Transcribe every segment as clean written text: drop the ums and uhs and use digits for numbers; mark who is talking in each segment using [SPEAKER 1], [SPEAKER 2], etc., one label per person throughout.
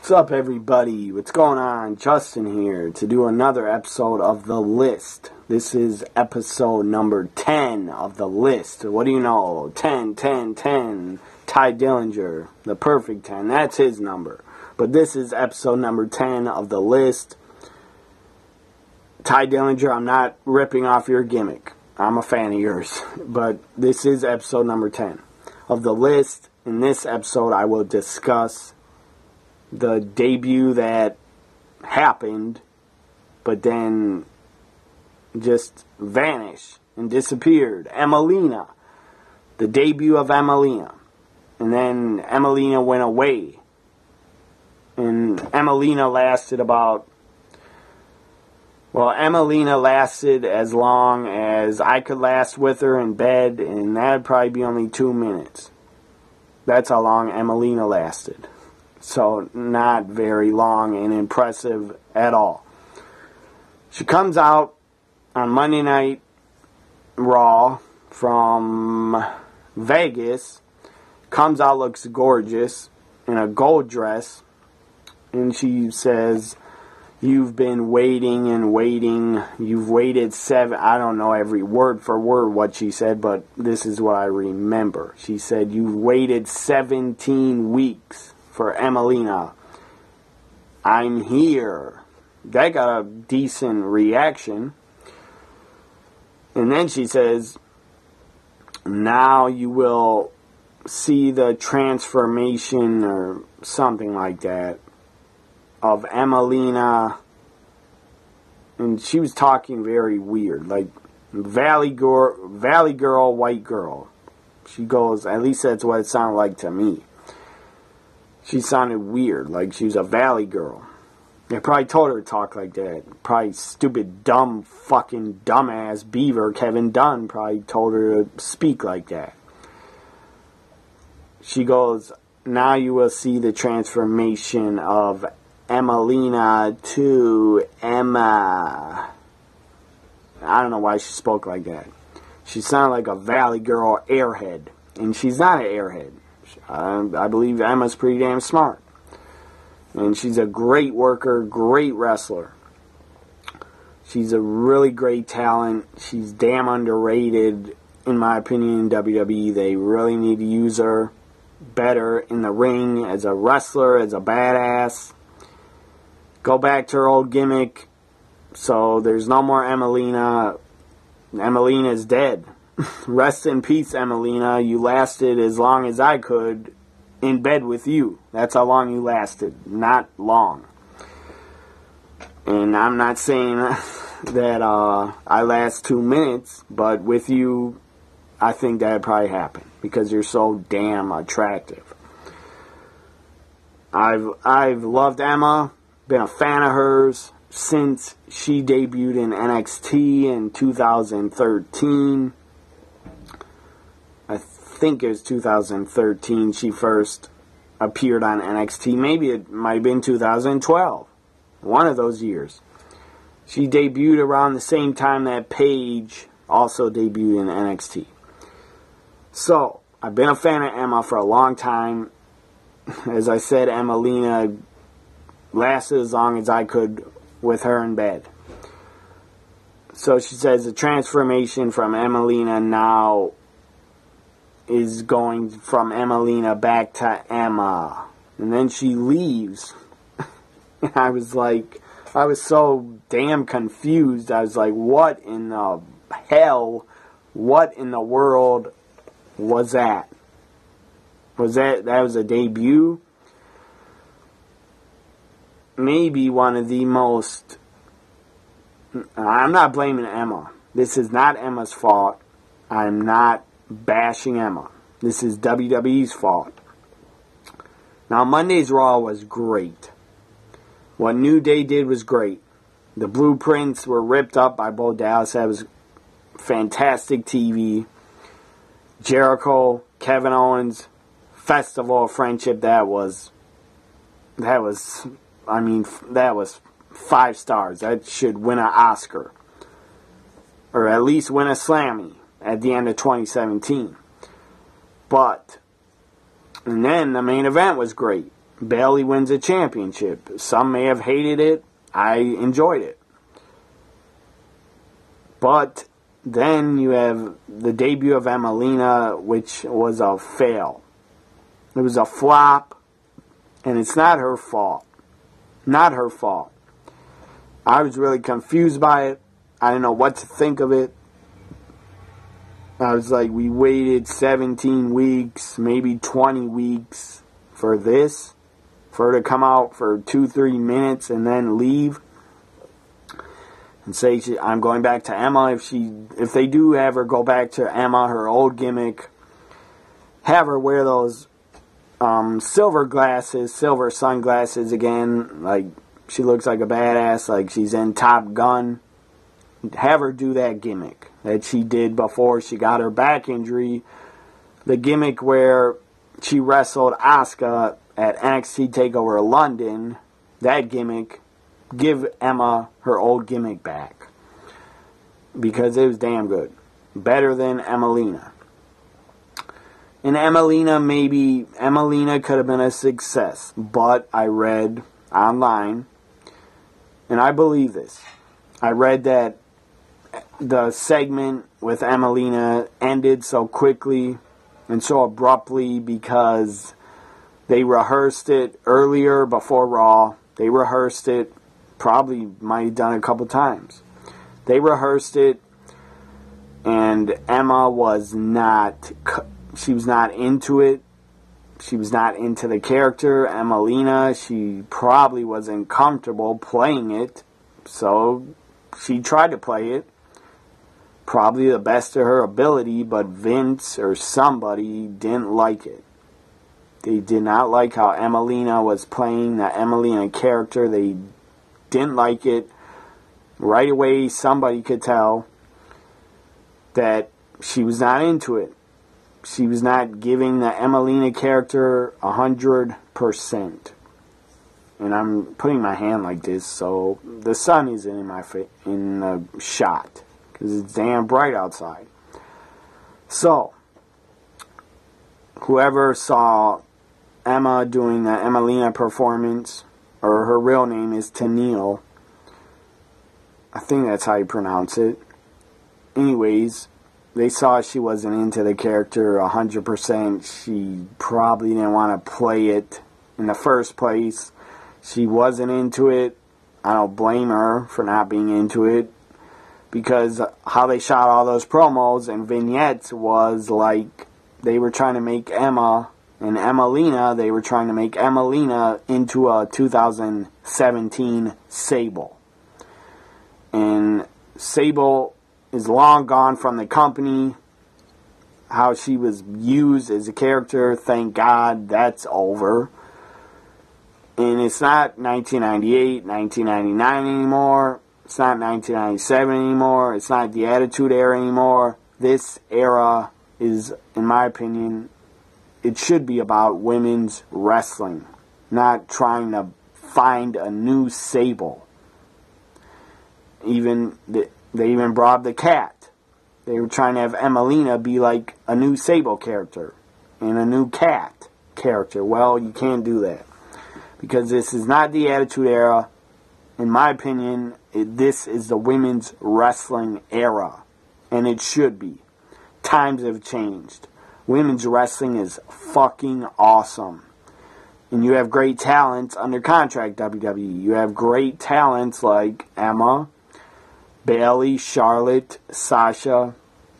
[SPEAKER 1] What's up, everybody? What's going on? Justin here to do another episode of The List. This is episode number 10 of The List. What do you know? 10, 10, 10. Ty Dillinger, the perfect 10. That's his number. But this is episode number 10 of The List. Ty Dillinger, I'm not ripping off your gimmick. I'm a fan of yours. But this is episode number 10 of The List. In this episode, I will discuss the debut that happened, but then just vanished and disappeared. Emmalina. The debut of Emmalina. And then Emmalina went away. And Emmalina lasted Emmalina lasted as long as I could last with her in bed, and that'd probably be only 2 minutes. That's how long Emmalina lasted. So, not very long and impressive at all. She comes out on Monday Night Raw from Vegas. Comes out, looks gorgeous in a gold dress. And she says, "You've been waiting and waiting. You've waited I don't know every word for word what she said, but this is what I remember. She said, "You've waited 17 weeks. For Emmalina, I'm here." That got a decent reaction. And then she says, "Now you will see the transformation," or something like that, "of Emmalina." And she was talking very weird, like Valley Girl, White Girl. She goes, at least that's what it sounded like to me. She sounded weird, like she was a Valley Girl. They probably told her to talk like that. Probably stupid, dumbass beaver Kevin Dunn probably told her to speak like that. She goes, "Now you will see the transformation of Emmalina to Emma." I don't know why she spoke like that. She sounded like a Valley Girl airhead. And she's not an airhead. I believe Emma's pretty damn smart. And she's a great worker, great wrestler. She's a really great talent. She's damn underrated, in my opinion, in WWE. They really need to use her better in the ring as a wrestler, as a badass. Go back to her old gimmick. So there's no more Emmalina. Emmalina's dead. Rest in peace, Emmalina. You lasted as long as I could in bed with you. That's how long you lasted. Not long. And I'm not saying that I last 2 minutes, but with you, I think that'd probably happen because you're so damn attractive. I've loved Emma, been a fan of hers since she debuted in NXT in 2013. I think it was 2013 she first appeared on NXT. Maybe it might have been 2012. One of those years. She debuted around the same time that Paige also debuted in NXT. So, I've been a fan of Emma for a long time. As I said, Emmalina lasted as long as I could with her in bed. So she says the transformation from Emmalina now is going from Emmalina back to Emma. And then she leaves. I was so damn confused. I was like, what in the hell? What in the world was that? That was a debut? Maybe one of the most... I'm not blaming Emma. This is not Emma's fault. I'm not bashing Emma. This is WWE's fault. Now, Monday's Raw was great. What New Day did was great. The blueprints were ripped up by Bo Dallas. That was fantastic TV. Jericho, Kevin Owens, Festival of Friendship. That was 5 stars. That should win an Oscar. Or at least win a Slammy at the end of 2017. But, and then the main event was great. Bayley wins a championship. Some may have hated it. I enjoyed it. But then you have the debut of Emmalina, which was a fail. It was a flop, and it's not her fault. Not her fault. I was really confused by it. I didn't know what to think of it. I was like, we waited 17 weeks, maybe 20 weeks for this, for her to come out for 2-3 minutes and then leave and say, I'm going back to Emma. If they do have her go back to Emma, her old gimmick, have her wear those silver sunglasses again, like she looks like a badass, like she's in Top Gun. Have her do that gimmick that she did before she got her back injury. The gimmick where she wrestled Asuka at NXT TakeOver London. That gimmick. Give Emma her old gimmick back. Because it was damn good. Better than Emmalina. And Emmalina could have been a success. But I read online, and I believe this. I read that the segment with Emmalina ended so quickly and so abruptly because they rehearsed it earlier before Raw. They rehearsed it, probably might have done it a couple times. They rehearsed it, and Emma was not into it. She was not into the character. Emmalina, she probably wasn't comfortable playing it, so she tried to play it. Probably the best of her ability, but Vince or somebody didn't like it. They did not like how Emmalina was playing the Emmalina character. They didn't like it. Right away, somebody could tell that she was not into it. She was not giving the Emmalina character 100%. And I'm putting my hand like this, so the sun is in the shot. Because it's damn bright outside. So, whoever saw Emma doing the Emmalina performance, or her real name is Tennille, I think that's how you pronounce it. Anyways, they saw she wasn't into the character 100%. She probably didn't want to play it in the first place. She wasn't into it. I don't blame her for not being into it. Because how they shot all those promos and vignettes was like they were trying to make Emma and Emmalina, they were trying to make Emmalina into a 2017 Sable. And Sable is long gone from the company. How she was used as a character, thank God that's over. And it's not 1998, 1999 anymore. It's not 1997 anymore. It's not the Attitude Era anymore. This era is, in my opinion, it should be about women's wrestling, not trying to find a new Sable. They even brought up the cat. They were trying to have Emmalina be like a new Sable character and a new cat character. Well, you can't do that because this is not the Attitude Era. In my opinion, this is the women's wrestling era. And it should be. Times have changed. Women's wrestling is fucking awesome. And you have great talents under contract, WWE. You have great talents like Emma, Bayley, Charlotte, Sasha,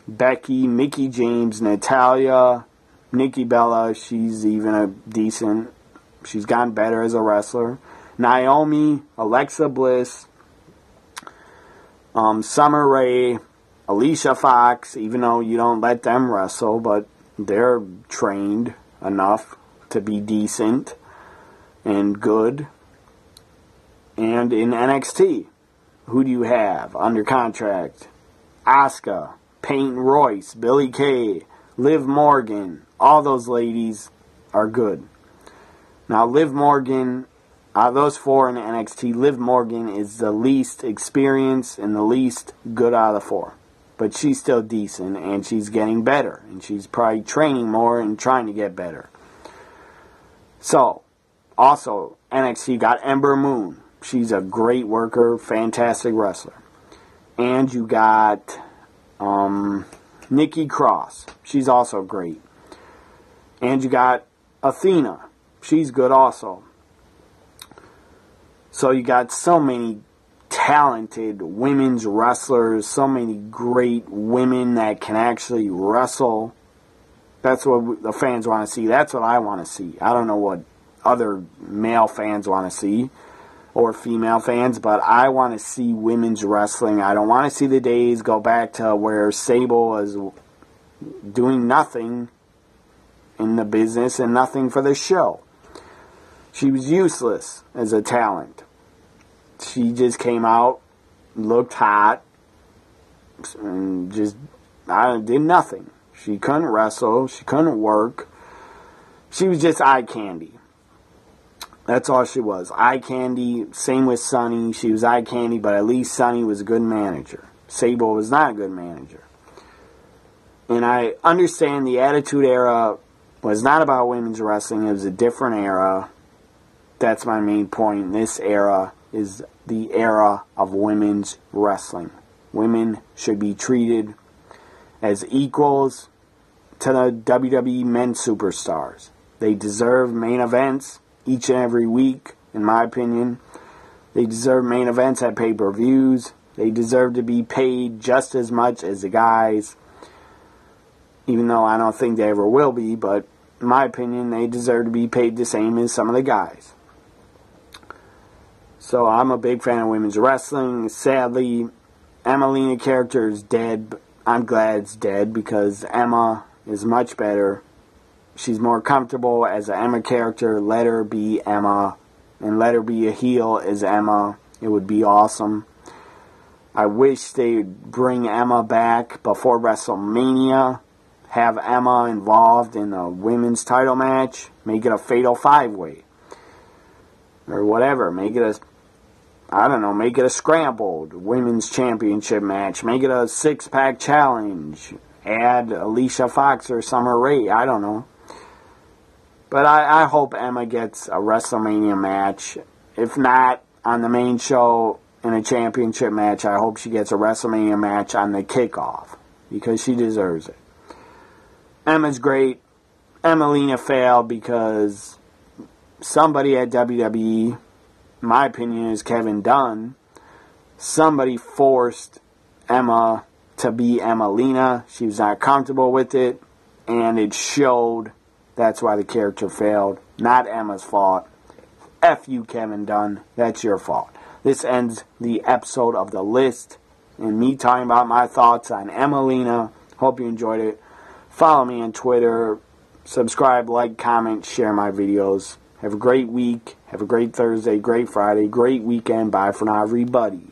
[SPEAKER 1] Becky, Mickie James, Natalya, Nikki Bella. She's gotten better as a wrestler. Naomi, Alexa Bliss, Summer Rae, Alicia Fox, even though you don't let them wrestle, but they're trained enough to be decent and good. And in NXT, who do you have under contract? Asuka, Peyton Royce, Billie Kay, Liv Morgan, all those ladies are good. Now, Liv Morgan, those four in NXT, Liv Morgan is the least experienced and the least good out of the four. But she's still decent, and she's getting better. And she's probably training more and trying to get better. So, Also, NXT got Ember Moon. She's a great worker, fantastic wrestler. And you got Nikki Cross. She's also great. And you got Athena. She's good also. So you got so many talented women's wrestlers, so many great women that can actually wrestle. That's what the fans want to see. That's what I want to see. I don't know what other male fans want to see or female fans, but I want to see women's wrestling. I don't want to see the days go back to where Sable was doing nothing in the business and nothing for the show. She was useless as a talent. She just came out, looked hot, and just did nothing. She couldn't wrestle. She couldn't work. She was just eye candy. That's all she was. Eye candy. Same with Sunny. She was eye candy, but at least Sunny was a good manager. Sable was not a good manager. And I understand the Attitude Era was not about women's wrestling. It was a different era. That's my main point. This era is the era of women's wrestling. Women should be treated as equals to the WWE men's superstars. They deserve main events each and every week, in my opinion. They deserve main events at pay-per-views. They deserve to be paid just as much as the guys, even though I don't think they ever will be, but in my opinion, they deserve to be paid the same as some of the guys. So I'm a big fan of women's wrestling. Sadly, Emmalina character is dead. But I'm glad it's dead because Emma is much better. She's more comfortable as an Emma character. Let her be Emma and let her be a heel as Emma. It would be awesome. I wish they'd bring Emma back before WrestleMania. Have Emma involved in a women's title match. Make it a fatal 5-way. Or whatever. Make it a, I don't know, make it a scrambled women's championship match. Make it a 6-pack challenge. Add Alicia Fox or Summer Rae. I don't know. But I hope Emma gets a WrestleMania match. If not on the main show in a championship match, I hope she gets a WrestleMania match on the kickoff. Because she deserves it. Emma's great. Emmalina failed because somebody at WWE, my opinion is Kevin Dunn, somebody forced Emma to be Emmalina. She was not comfortable with it, and it showed. That's why the character failed. Not Emma's fault. F you, Kevin Dunn. That's your fault. This ends the episode of The List, and me talking about my thoughts on Emmalina. Hope you enjoyed it. Follow me on Twitter. Subscribe, like, comment, share my videos. Have a great week. Have a great Thursday, great Friday, great weekend. Bye for now, everybody.